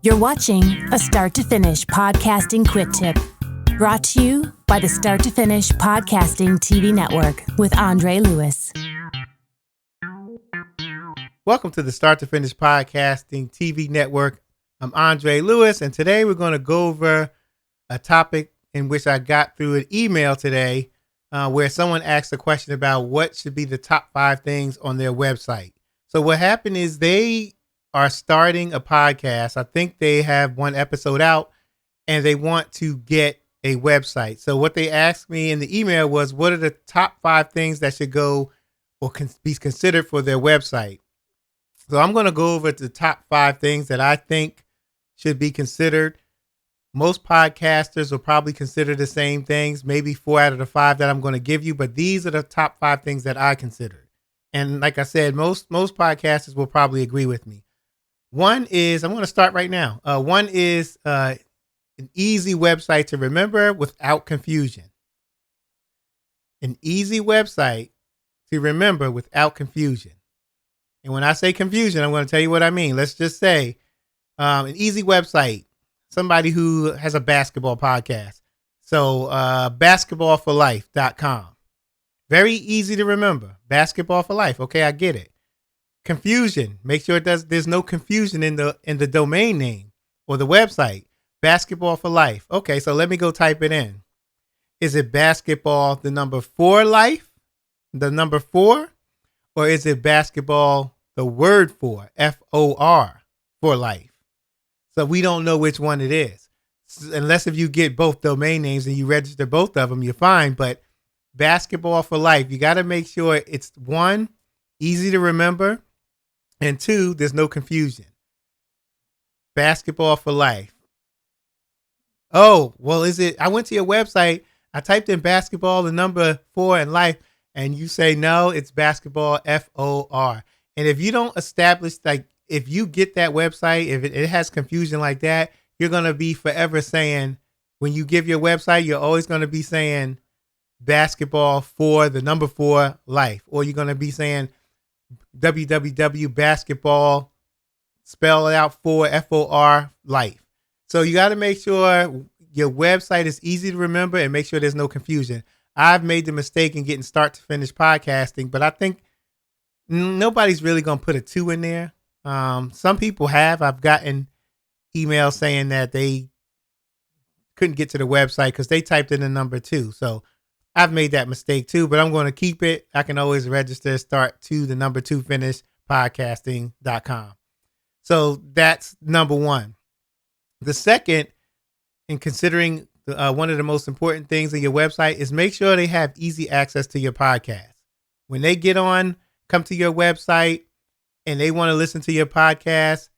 You're watching a Start to Finish Podcasting Quick Tip, brought to you by the Start to Finish Podcasting TV Network with Andre Lewis. Welcome to the Start to Finish Podcasting TV Network. I'm Andre Lewis, and today we're going to go over a topic in which I got through an email today where someone asked a question about what should be the top 5 things on their website. So what happened is they are starting a podcast. I think they have one episode out and they want to get a website. So what they asked me in the email was, what are the top 5 things that should go or be considered for their website? So I'm going to go over the top 5 things that I think should be considered. Most podcasters will probably consider the same things, maybe 4 out of the 5 that I'm going to give you, but these are the top 5 things that I considered. And like I said, most podcasters will probably agree with me. One is, I'm going to start right now. One is an easy website to remember without confusion. An easy website to remember without confusion. And when I say confusion, I'm going to tell you what I mean. Let's just say an easy website, somebody who has a basketball podcast. So basketballforlife.com. Very easy to remember. Basketball for life. Okay, I get it. Confusion. Make sure there's no confusion in the domain name or the website. Basketball for life. Okay, so let me go type it in. Is it basketball, the number 4 life, the number 4, or is it basketball, the word 4, F-O-R, for life? So we don't know which one it is. Unless if you get both domain names and you register both of them, you're fine. But basketball for life, you got to make sure it's 1, easy to remember, and 2, there's no confusion. Basketball for life. Oh, well, is it? I went to your website. I typed in basketball, the number 4 and life, and you say, no, it's basketball, F-O-R. And if you don't establish, like, if you get that website, if it has confusion like that, you're going to be forever saying, when you give your website, you're always going to be saying basketball for the number 4 life, or you're going to be saying www basketball, spell it out for F-O-R life. So you got to make sure your website is easy to remember and make sure there's no confusion. I've made the mistake in getting Start to Finish Podcasting, but I think nobody's really going to put a 2 in there. Some people have. I've gotten emails saying that they couldn't get to the website because they typed in the number 2. So I've made that mistake too, but I'm going to keep it. I can always register start to the number 2 finish podcasting.com. So that's number 1. The second, in considering one of the most important things in your website, is make sure they have easy access to your podcast. When they come to your website and they want to listen to your podcast,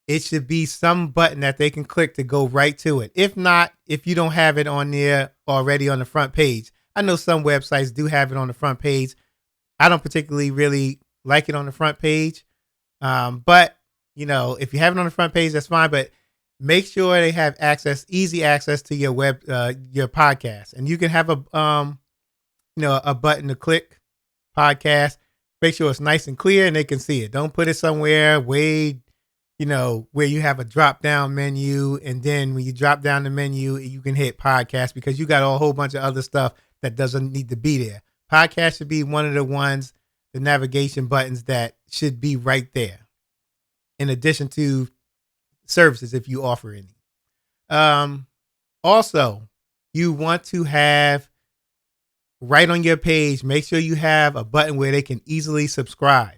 it should be some button that they can click to go right to it. If not, if you don't have it on there already on the front page. I know some websites do have it on the front page. I don't particularly really like it on the front page. But, you know, if you have it on the front page, that's fine. But make sure they have easy access to your your podcast. And you can have a button to click podcast. Make sure it's nice and clear and they can see it. Don't put it somewhere where you have a drop down menu. And then when you drop down the menu, you can hit podcast because you got a whole bunch of other stuff that doesn't need to be there. Podcast should be one of the navigation buttons that should be right there. In addition to services, if you offer any. Also, you want to have right on your page, make sure you have a button where they can easily subscribe.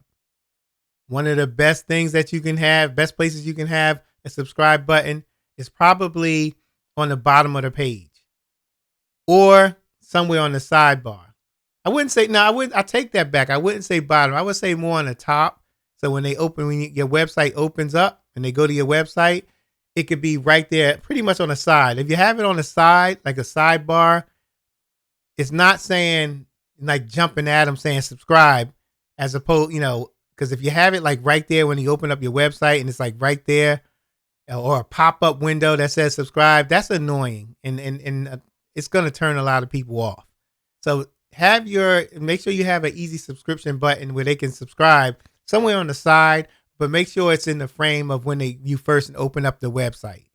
One of the best things that you can have, best places you can have a subscribe button is probably on the bottom of the page or somewhere on the sidebar. I take that back. I wouldn't say bottom. I would say more on the top. So when your website opens up and they go to your website, it could be right there, pretty much on the side. If you have it on the side, like a sidebar, it's not saying like jumping at them saying subscribe as opposed, because if you have it like right there when you open up your website and it's like right there, or a pop-up window that says subscribe, that's annoying. And it's going to turn a lot of people off. So make sure you have an easy subscription button where they can subscribe somewhere on the side, but make sure it's in the frame of when you first open up the website.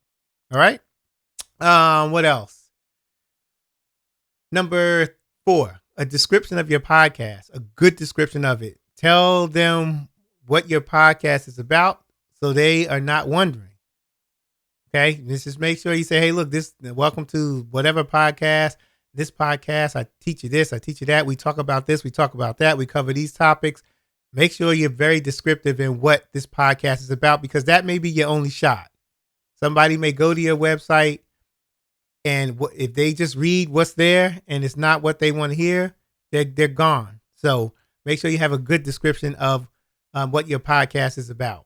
All right. What else? Number 4, a description of your podcast, a good description of it. Tell them what your podcast is about so they are not wondering. Okay. Just make sure you say, hey, look, welcome to whatever podcast. This podcast, I teach you this, I teach you that. We talk about this, we talk about that. We cover these topics. Make sure you're very descriptive in what this podcast is about, because that may be your only shot. Somebody may go to your website, and if they just read what's there and it's not what they want to hear, they're gone. So make sure you have a good description of what your podcast is about.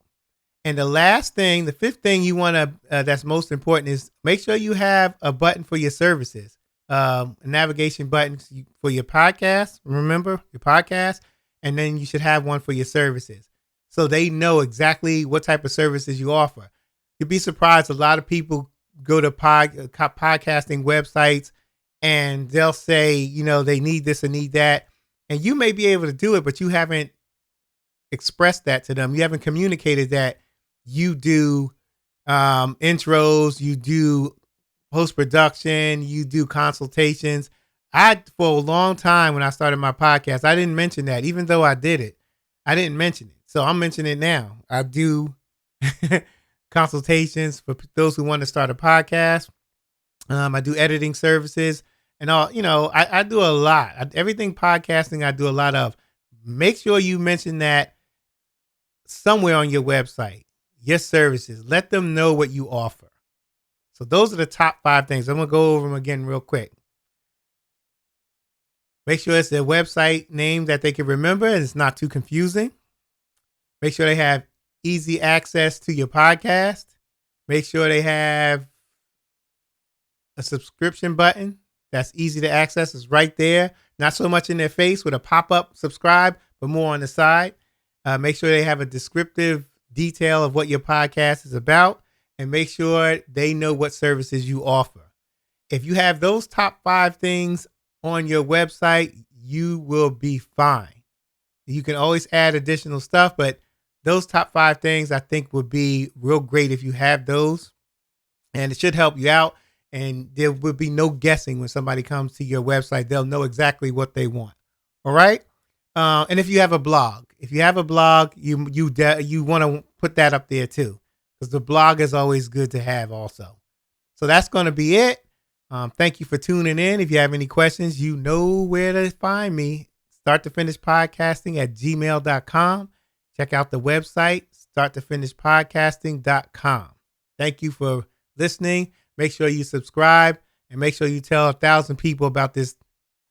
And the last thing, the 5th thing you want to, that's most important, is make sure you have a button for your services. A navigation button for your podcast. Remember your podcast, and then you should have one for your services, so they know exactly what type of services you offer. You'd be surprised. A lot of people go to podcasting websites and they'll say, they need this or need that, and you may be able to do it, but you haven't expressed that to them. You haven't communicated that you do intros, you do post-production, you do consultations. For a long time when I started my podcast, I didn't mention that. Even though I did it, I didn't mention it. So I'm mentioning it now. I do consultations for those who want to start a podcast. I do editing services and all, I do a lot. Everything podcasting, I do a lot of. Make sure you mention that somewhere on your website, your services. Let them know what you offer. So those are the top 5 things. I'm going to go over them again real quick. Make sure it's their website name that they can remember and it's not too confusing. Make sure they have easy access to your podcast. Make sure they have a subscription button that's easy to access. It's right there. Not so much in their face with a pop-up subscribe, but more on the side. Make sure they have a descriptive detail of what your podcast is about. And make sure they know what services you offer. If you have those top 5 things on your website, you will be fine. You can always add additional stuff, but those top 5 things I think would be real great if you have those. And it should help you out. And there would be no guessing when somebody comes to your website. They'll know exactly what they want. All right. And if you have a blog, you want to put that up there too, because the blog is always good to have also. So that's going to be it. Thank you for tuning in. If you have any questions, you know where to find me. Start to Finish Podcasting at gmail.com. Check out the website, starttofinishpodcasting.com. Thank you for listening. Make sure you subscribe and make sure you tell 1,000 people about this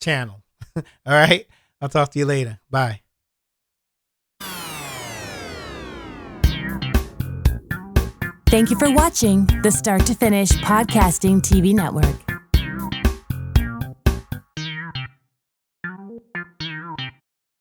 channel. All right. I'll talk to you later. Bye. Thank you for watching the Start to Finish Podcasting TV Network.